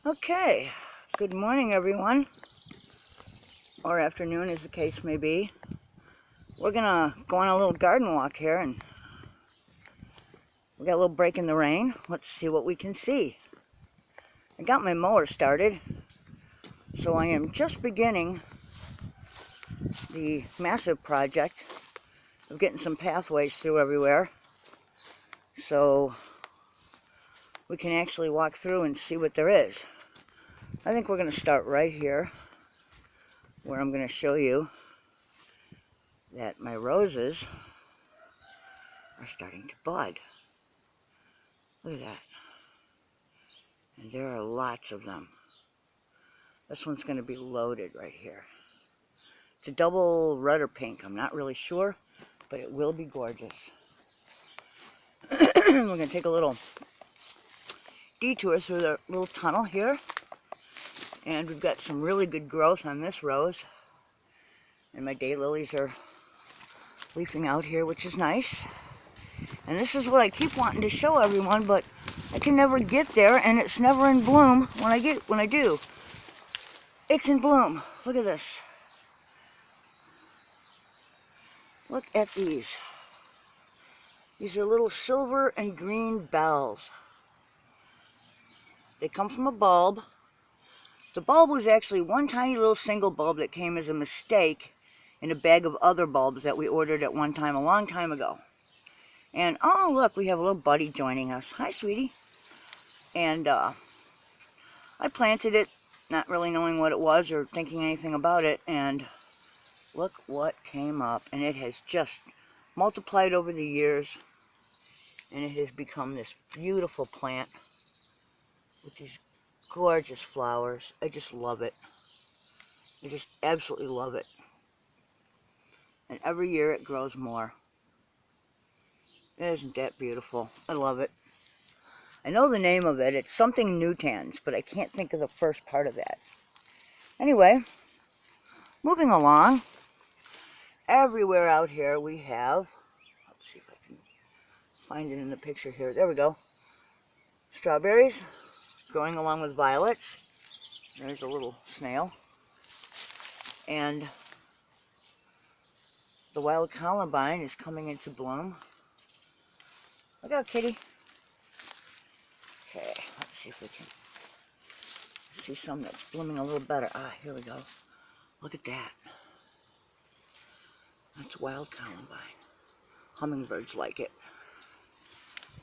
Okay, good morning everyone, or afternoon as the case may be. We're gonna go on a little garden walk here, and we got a little break in the rain. Let's see what we can see. I got my mower started, so I am just beginning the massive project of getting some pathways through everywhere, so we can actually walk through and see what there is. I think we're gonna start right here, where I'm gonna show you that my roses are starting to bud. Look at that. And there are lots of them. This one's going to be loaded right here. It's a double red or pink. I'm not really sure, but it will be gorgeous. We're going to take a little detour through the little tunnel here. And we've got some really good growth on this rose. And my daylilies are leafing out here, which is nice. And this is what I keep wanting to show everyone, but I can never get there, and it's never in bloom when I do. It's in bloom. Look at this. Look at these. These are little silver and green bells. They come from a bulb. The bulb was actually one tiny little single bulb that came as a mistake in a bag of other bulbs that we ordered at one time a long time ago. And oh look, we have a little buddy joining us. Hi, sweetie. And I planted it, not really knowing what it was or thinking anything about it, and look what came up. And it has just multiplied over the years, and it has become this beautiful plant with these gorgeous flowers. I just love it. I just absolutely love it. And every year it grows more. Isn't that beautiful? I love it. I know the name of it. It's something nutans, but I can't think of the first part of that. Anyway, moving along. Everywhere out here we have, let's see if I can find it in the picture here. There we go. Strawberries growing along with violets. There's a little snail. And the wild columbine is coming into bloom. Look out, kitty. Okay, let's see if we can see some that's blooming a little better. Ah, here we go. Look at that. That's wild columbine. Hummingbirds like it.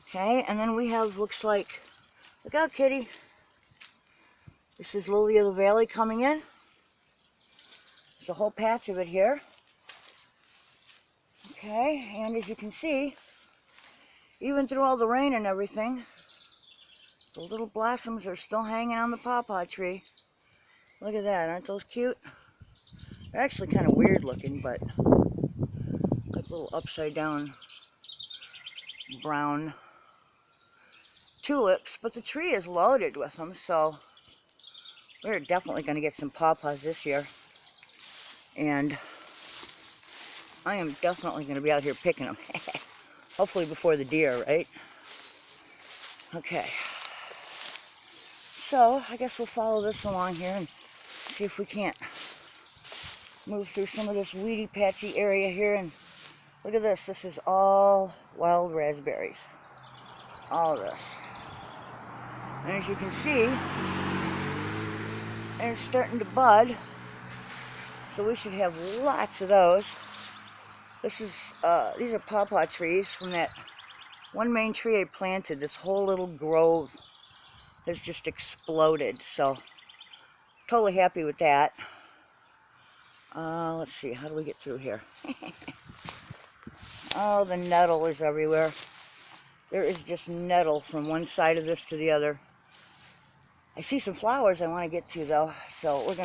Okay, and then we have, looks like, look out, kitty. This is lily of the valley coming in. There's a whole patch of it here. Okay, and as you can see, even through all the rain and everything, the little blossoms are still hanging on the pawpaw tree. Look at that, aren't those cute? They're actually kind of weird looking, but like little upside down brown tulips, but the tree is loaded with them, so we're definitely going to get some pawpaws this year. And I am definitely going to be out here picking them. Hopefully before the deer, right? Okay. So I guess we'll follow this along here and see if we can't move through some of this weedy patchy area here. And look at this. This is all wild raspberries. All of this. And as you can see, they're starting to bud. So we should have lots of those. This is, these are pawpaw trees from that one main tree I planted. This whole little grove has just exploded. So, totally happy with that. Let's see, how do we get through here? Oh, the nettle is everywhere. There is just nettle from one side of this to the other. I see some flowers I want to get to though, so we're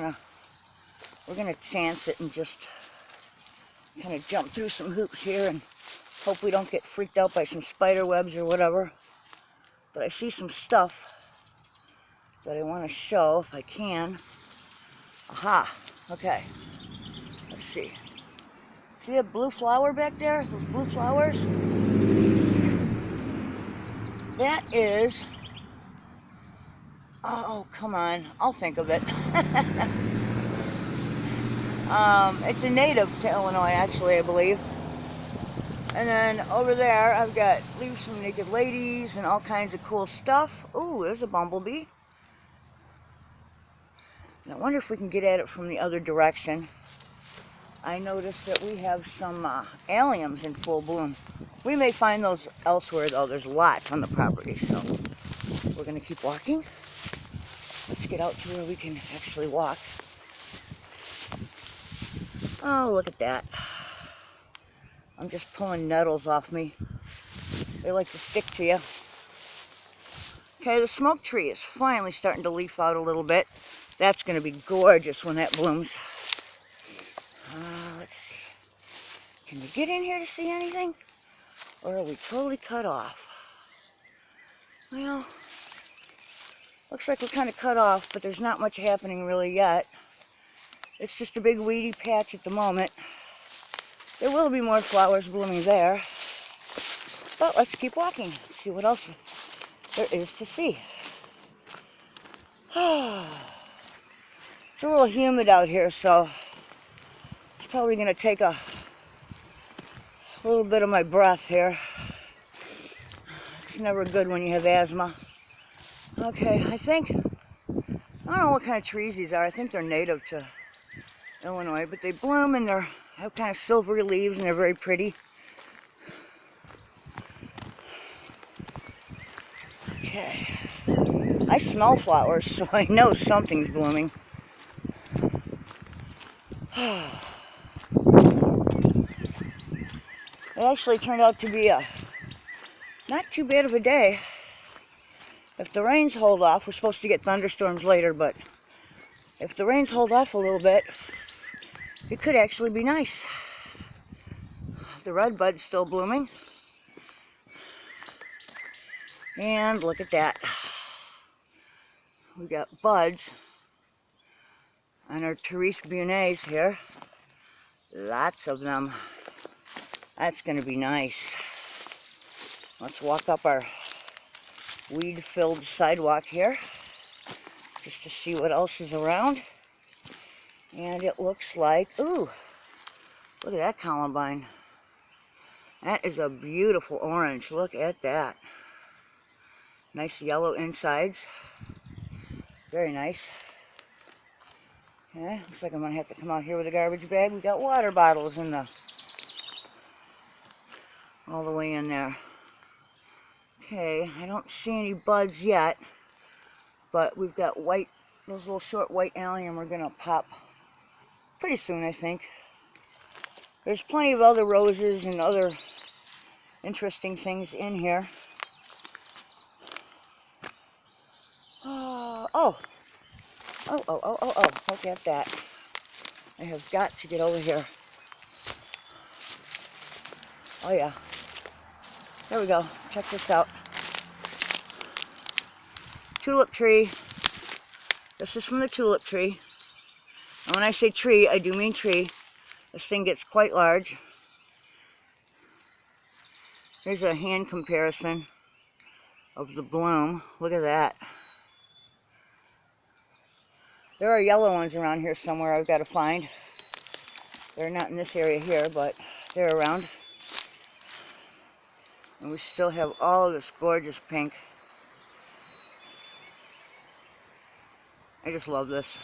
gonna chance it and just kind of jump through some hoops here and hope we don't get freaked out by some spider webs or whatever. But I see some stuff that I want to show if I can. Aha, okay. Let's see. See that blue flower back there? Those blue flowers? That is Oh, come on. I'll think of it. It's a native to Illinois, actually, I believe. And then over there, I've got leaves from naked ladies and all kinds of cool stuff. Ooh, there's a bumblebee. And I wonder if we can get at it from the other direction. I noticed that we have some alliums in full bloom. We may find those elsewhere, though. There's lots on the property, so we're going to keep walking. Let's get out to where we can actually walk. Oh, look at that. I'm just pulling nettles off me. They like to stick to you. Okay, the smoke tree is finally starting to leaf out a little bit. That's going to be gorgeous when that blooms. Let's see. Can we get in here to see anything? Or are we totally cut off? Well, looks like we're kind of cut off, but there's not much happening really yet. It's just a big weedy patch at the moment. There will be more flowers blooming there. But let's keep walking, see what else there is to see. It's a little humid out here, so it's probably going to take a little bit of my breath here. It's never good when you have asthma. Okay, I don't know what kind of trees these are. I think they're native to Illinois, but they bloom and they have kind of silvery leaves and they're very pretty. Okay, I smell flowers, so I know something's blooming. It actually turned out to be not too bad of a day. If the rains hold off, we're supposed to get thunderstorms later, but if the rains hold off a little bit, it could actually be nice. The redbud's still blooming. And look at that. We got buds on our Therese Bunays here. Lots of them. That's going to be nice. Let's walk up our weed-filled sidewalk here just to see what else is around. And it looks like, ooh, look at that columbine. That is a beautiful orange. Look at that. Nice yellow insides. Very nice. Okay, looks like I'm going to have to come out here with a garbage bag. We got water bottles in all the way in there. Okay, I don't see any buds yet, but we've got white, those little short white allium are going to pop pretty soon, I think. There's plenty of other roses and other interesting things in here. Oh, look at that. I have got to get over here. Oh yeah. There we go. Check this out. Tulip tree. This is from the tulip tree. And when I say tree, I do mean tree. This thing gets quite large. Here's a hand comparison of the bloom. Look at that. There are yellow ones around here somewhere I've got to find. They're not in this area here, but they're around. And we still have all of this gorgeous pink. I just love this.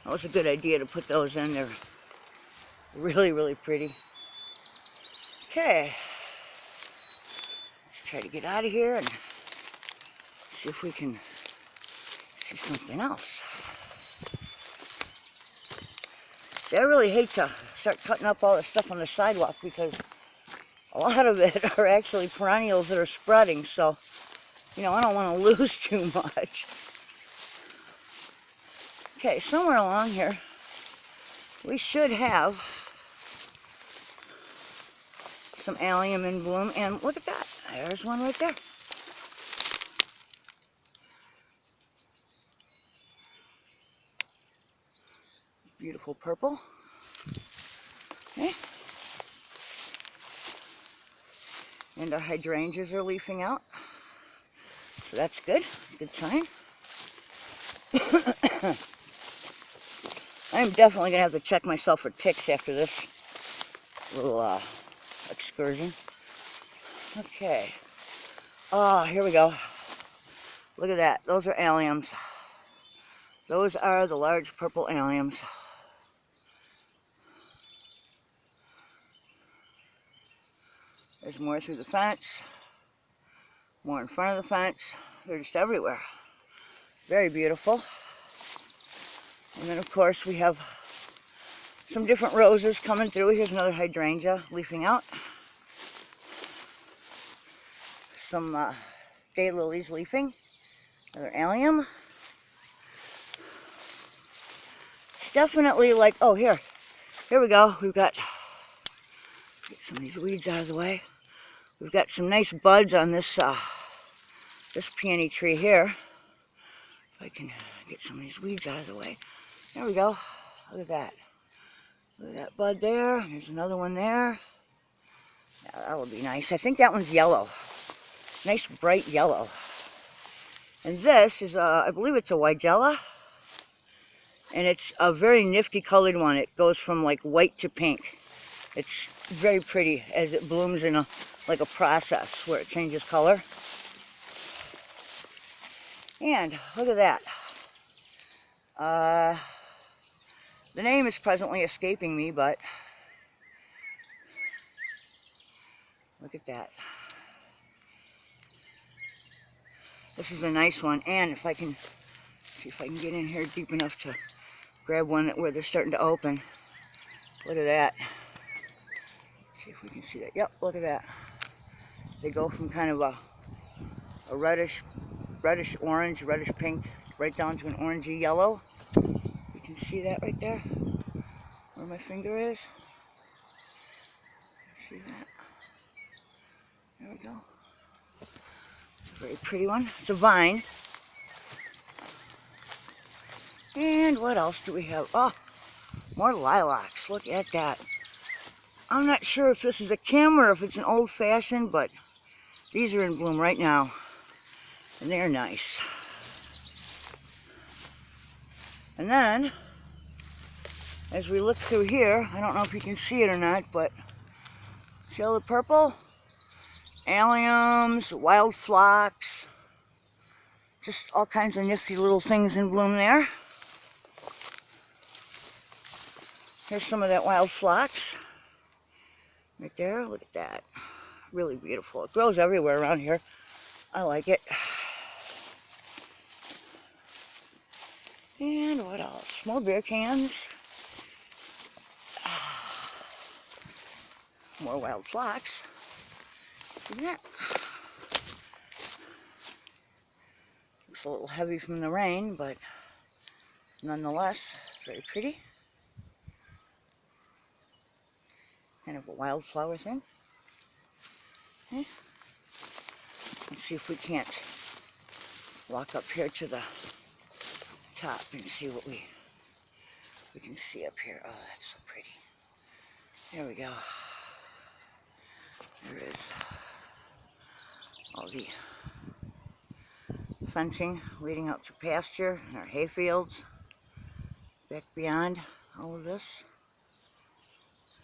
That was a good idea to put those in. They're really, really pretty. Okay. Let's try to get out of here and see if we can see something else. See, I really hate to start cutting up all the stuff on the sidewalk because a lot of it are actually perennials that are spreading, so, you know, I don't want to lose too much. Okay, somewhere along here, we should have some allium in bloom, and look at that. There's one right there. Beautiful purple. Okay. And our hydrangeas are leafing out. So that's good. Good sign. I'm definitely going to have to check myself for ticks after this little excursion. Okay. Oh, here we go. Look at that. Those are alliums. Those are the large purple alliums. There's more through the fence. More in front of the fence. They're just everywhere. Very beautiful. And then, of course, we have some different roses coming through. Here's another hydrangea leafing out. Some daylilies leafing. Another allium. It's definitely like, oh, here we go. We've got, get some of these weeds out of the way. We've got some nice buds on this this peony tree here. If I can get some of these weeds out of the way. There we go. Look at that. Look at that bud there. There's another one there. Yeah, that would be nice. I think that one's yellow. Nice bright yellow. And this is, I believe it's a Weigela. And it's a very nifty colored one. It goes from like white to pink. It's very pretty as it blooms in like a process where it changes color. And look at that. The name is presently escaping me, but look at that. This is a nice one. And if I can see if I can get in here deep enough to grab one where they're starting to open. Look at that. See if we can see that. Yep, look at that. They go from kind of a reddish orange, reddish pink, right down to an orangey yellow. You can see that right there, where my finger is. See that? There we go. It's a very pretty one. It's a vine. And what else do we have? Oh, more lilacs. Look at that. I'm not sure if this is a Kim or if it's an old-fashioned, but these are in bloom right now. And they're nice. And then, as we look through here, I don't know if you can see it or not, but see all the purple? Alliums, wild phlox, just all kinds of nifty little things in bloom there. Here's some of that wild phlox. Right there, look at that. Really beautiful. It grows everywhere around here. I like it. And what else? More beer cans. More wild phlox. Look at that. Looks a little heavy from the rain, but nonetheless, very pretty. Kind of a wildflower thing. Okay. Let's see if we can't walk up here to the top and see what we can see up here. Oh, that's so pretty. There we go. There is all the fencing leading out to pasture and our hay fields. Back beyond all of this.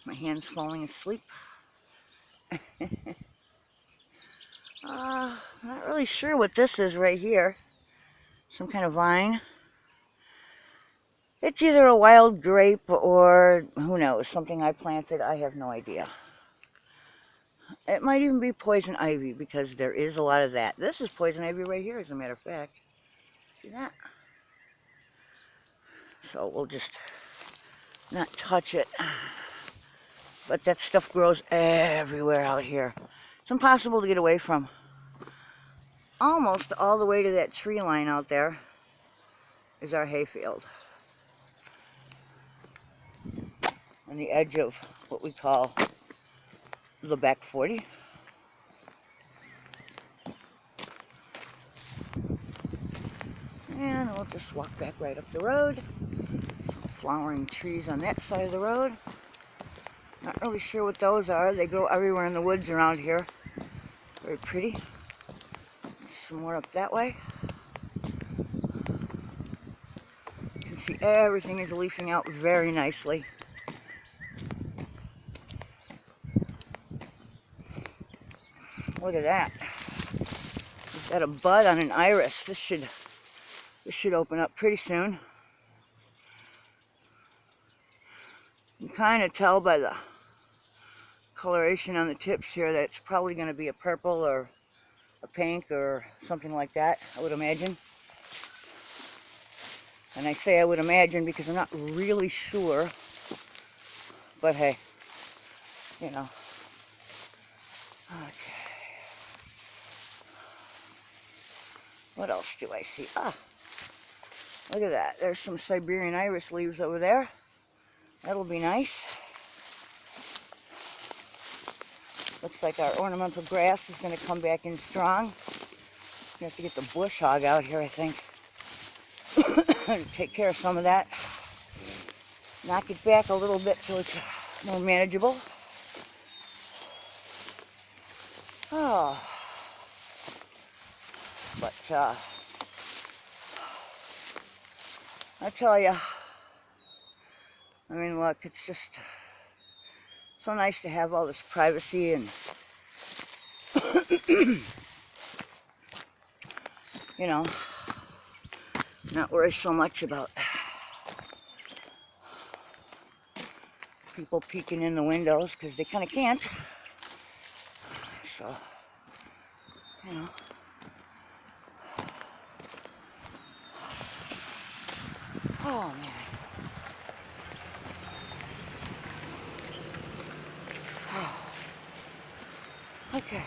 My hand's falling asleep. Not really sure what this is right here. Some kind of vine. It's either a wild grape or who knows, something I planted. I have no idea. It might even be poison ivy because there is a lot of that. This is poison ivy right here, as a matter of fact. See that? So we'll just not touch it. But that stuff grows everywhere out here. It's impossible to get away from. Almost all the way to that tree line out there is our hayfield. On the edge of what we call the back 40. And we'll just walk back right up the road. Some flowering trees on that side of the road. Not really sure what those are. They grow everywhere in the woods around here. Very pretty. Let's some more up that way. You can see everything is leafing out very nicely. Look at that. We've got a bud on an iris. This should open up pretty soon. You can kind of tell by the coloration on the tips here that it's probably going to be a purple or a pink or something like that, I would imagine. And I say I would imagine because I'm not really sure. But hey, you know. Okay. What else do I see? Ah, look at that. There's some Siberian iris leaves over there. That'll be nice. Looks like our ornamental grass is going to come back in strong. We have to get the bush hog out here, I think. Take care of some of that. Knock it back a little bit so it's more manageable. Oh. But, I tell you, I mean, look, it's just so nice to have all this privacy and, you know, not worry so much about people peeking in the windows, because they kind of can't. So, you know. Oh, man. Oh. Okay.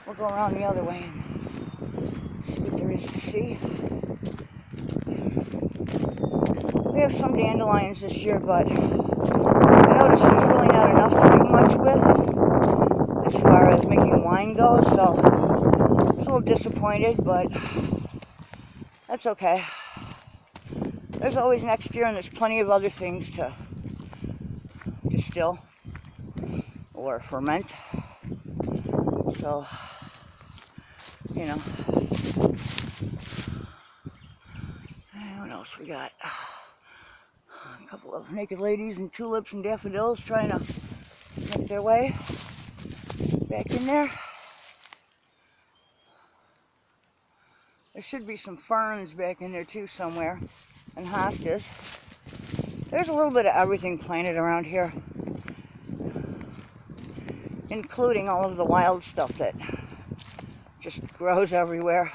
We'll go around the other way and see what there is to see. We have some dandelions this year, but I noticed there's really not enough to do much with as far as making wine goes, so I was a little disappointed, but that's okay. There's always next year, and there's plenty of other things to distill or ferment. So, you know. What else we got? A couple of naked ladies and tulips and daffodils trying to make their way back in there. There should be some ferns back in there too somewhere, and hostas. There's a little bit of everything planted around here, including all of the wild stuff that just grows everywhere.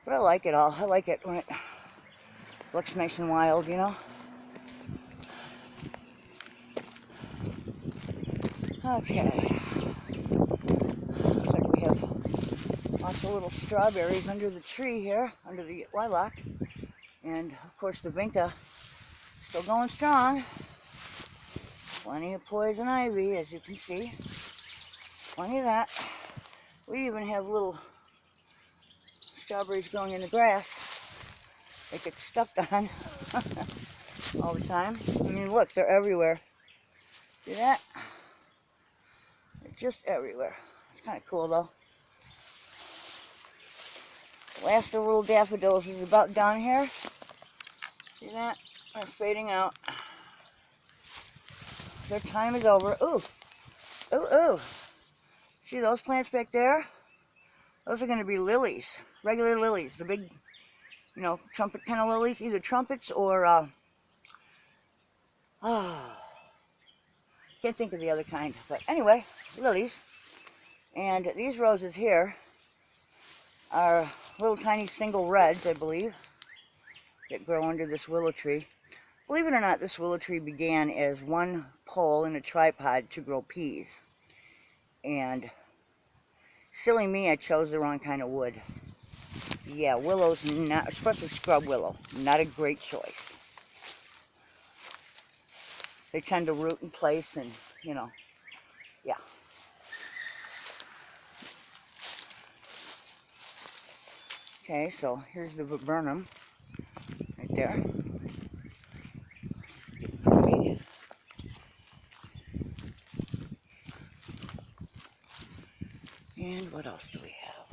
But I like it all. I like it when it looks nice and wild, you know? Okay. Looks like we have lots of little strawberries under the tree here, under the lilac. And, of course, the vinca still going strong. Plenty of poison ivy, as you can see. Plenty of that. We even have little strawberries growing in the grass. They get stepped on all the time. I mean, look, they're everywhere. See that? They're just everywhere. It's kind of cool, though. The last of the little daffodils is about done here. See that? They're fading out. Their time is over. Ooh. Ooh, ooh. See those plants back there? Those are going to be lilies. Regular lilies. The big, you know, trumpet kind of lilies. Either trumpets or, can't think of the other kind. But anyway, lilies. And these roses here are little tiny single reds, I believe, that grow under this willow tree. Believe it or not, this willow tree began as one pole in a tripod to grow peas. And silly me, I chose the wrong kind of wood. Yeah, willow's not, especially scrub willow, not a great choice. They tend to root in place and, you know, yeah. Okay, so here's the viburnum right there. And what else do we have?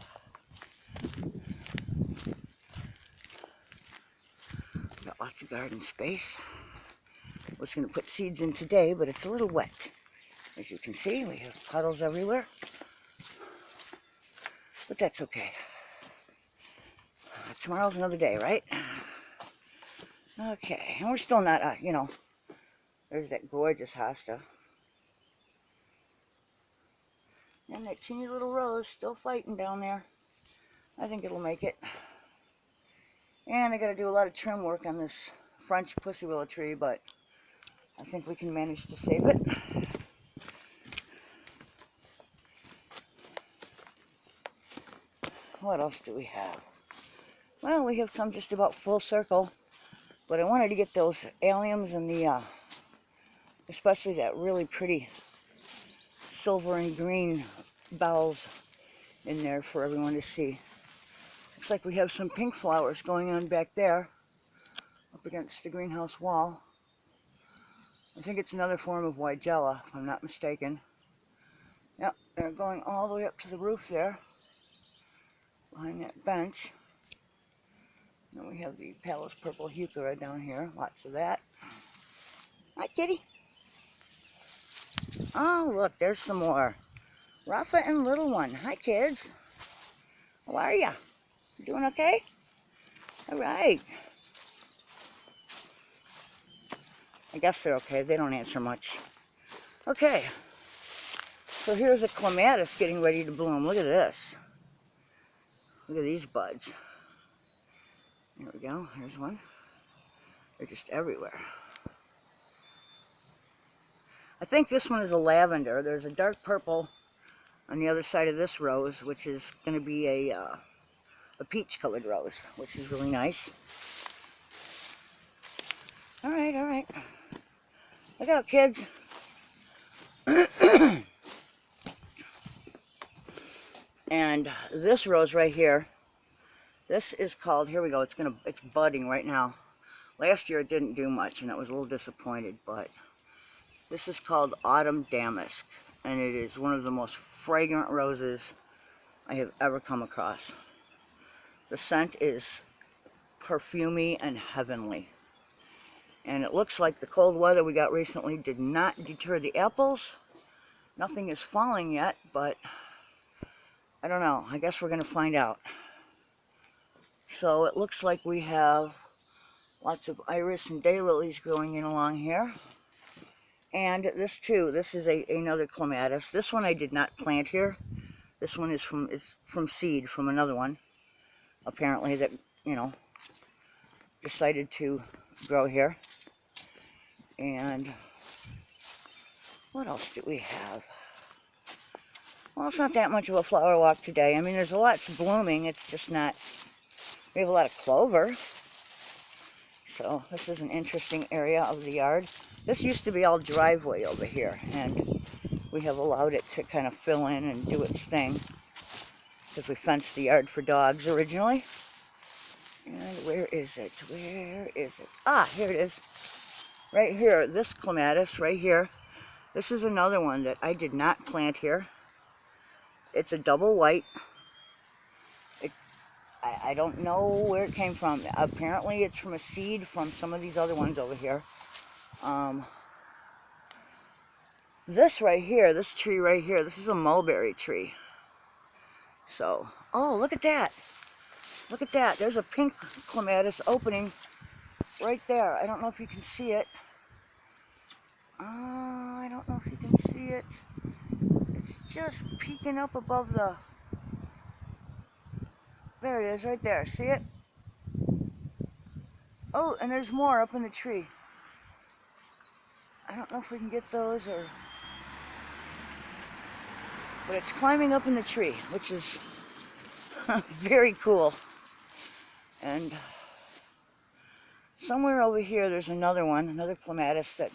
Got lots of garden space. I was going to put seeds in today, but it's a little wet. As you can see, we have puddles everywhere. But that's okay. Tomorrow's another day, right? Okay, and we're still not, you know, there's that gorgeous hosta. And that teeny little rose still fighting down there. I think it'll make it. And I got to do a lot of trim work on this French pussy willow tree, but I think we can manage to save it. What else do we have? Well, we have come just about full circle, but I wanted to get those alliums and the, especially that really pretty silver and green bells in there for everyone to see. Looks like we have some pink flowers going on back there, up against the greenhouse wall. I think it's another form of Weigela, if I'm not mistaken. Yep, they're going all the way up to the roof there, behind that bench. Then we have the Palos purple heuchera down here, lots of that. Hi, kitty. Oh, look, there's some more. Rafa and little one. Hi, kids. How are ya? You doing okay? All right. I guess they're okay. They don't answer much. Okay. So here's a clematis getting ready to bloom. Look at this. Look at these buds. There we go. Here's one. They're just everywhere. I think this one is a lavender. There's a dark purple on the other side of this rose, which is going to be a peach-colored rose, which is really nice. All right, all right. Look out, kids. And this rose right here, this is called, here we go, it's budding right now. Last year it didn't do much and I was a little disappointed, but this is called Autumn Damask, and it is one of the most fragrant roses I have ever come across. The scent is perfumey and heavenly. And it looks like the cold weather we got recently did not deter the apples. Nothing is falling yet, but I don't know. I guess we're going to find out. So it looks like we have lots of iris and daylilies growing in along here. And this too, this is another clematis. This one I did not plant here. This one is from seed from another one, apparently, that, you know, decided to grow here. And what else do we have? Well, it's not that much of a flower walk today. I mean, there's a lot blooming. It's just not, we have a lot of clover. So this is an interesting area of the yard. This used to be all driveway over here, and we have allowed it to kind of fill in and do its thing, because we fenced the yard for dogs originally. And where is it? Where is it? Ah, here it is. Right here, this clematis right here. This is another one that I did not plant here. It's a double white. I don't know where it came from. Apparently it's from a seed from some of these other ones over here. This right here, this tree right here, this is a mulberry tree. So, oh, look at that. Look at that. There's a pink clematis opening right there. I don't know if you can see it. I don't know if you can see it. It's just peeking up above the... There it is, right there. See it? Oh, and there's more up in the tree. I don't know if we can get those or... But it's climbing up in the tree, which is very cool. And somewhere over here there's another one, another clematis that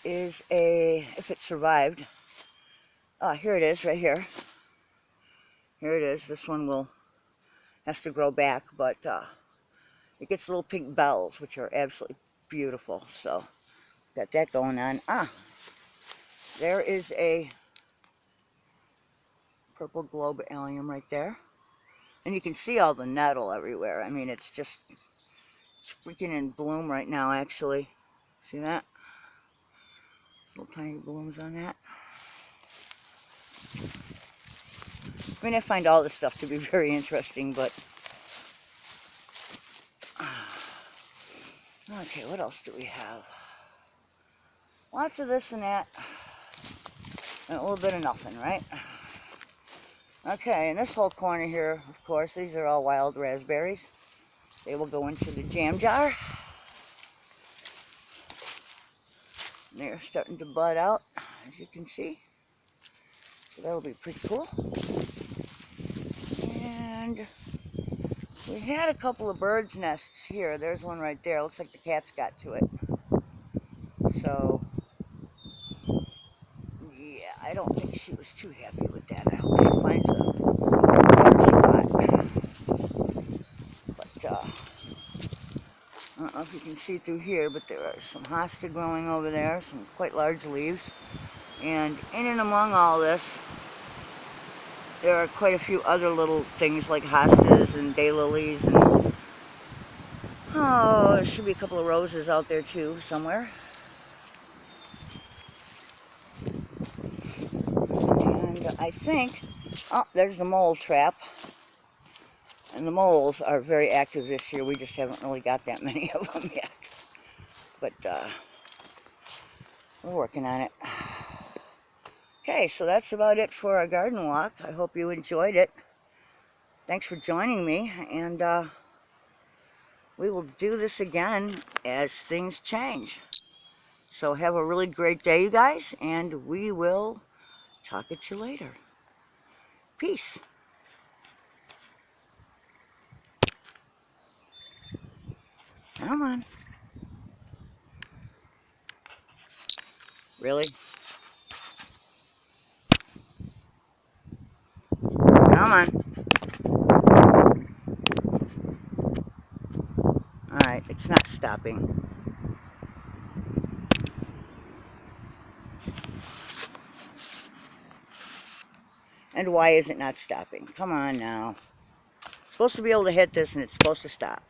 is if it survived. Ah, here it is, right here. Here it is. This one has to grow back, but it gets little pink bells, which are absolutely beautiful. So, got that going on. Ah, there is a purple globe allium right there. And you can see all the nettle everywhere. I mean, it's freaking in bloom right now, actually. See that? Little tiny blooms on that. I mean, I find all this stuff to be very interesting, but... Okay, what else do we have? Lots of this and that. And a little bit of nothing, right? Okay, and this whole corner here, of course, these are all wild raspberries. They will go into the jam jar. They're starting to bud out, as you can see. So that'll be pretty cool. And we had a couple of birds' nests here. There's one right there. Looks like the cats got to it. So, yeah, I don't think she was too happy with that. I hope she finds a better spot. But, I don't know if you can see through here, but there are some hosta growing over there, some quite large leaves. And in and among all this, there are quite a few other little things like hostas and daylilies, and oh, there should be a couple of roses out there too, somewhere. And I think, oh, there's the mole trap. And the moles are very active this year. We just haven't really got that many of them yet. But we're working on it. Okay, so that's about it for our garden walk. I hope you enjoyed it. Thanks for joining me, and we will do this again as things change. So have a really great day, you guys, and we will talk at you later. Peace. Come on. Really? Come on. Alright, it's not stopping. And why is it not stopping? Come on now. It's supposed to be able to hit this and it's supposed to stop.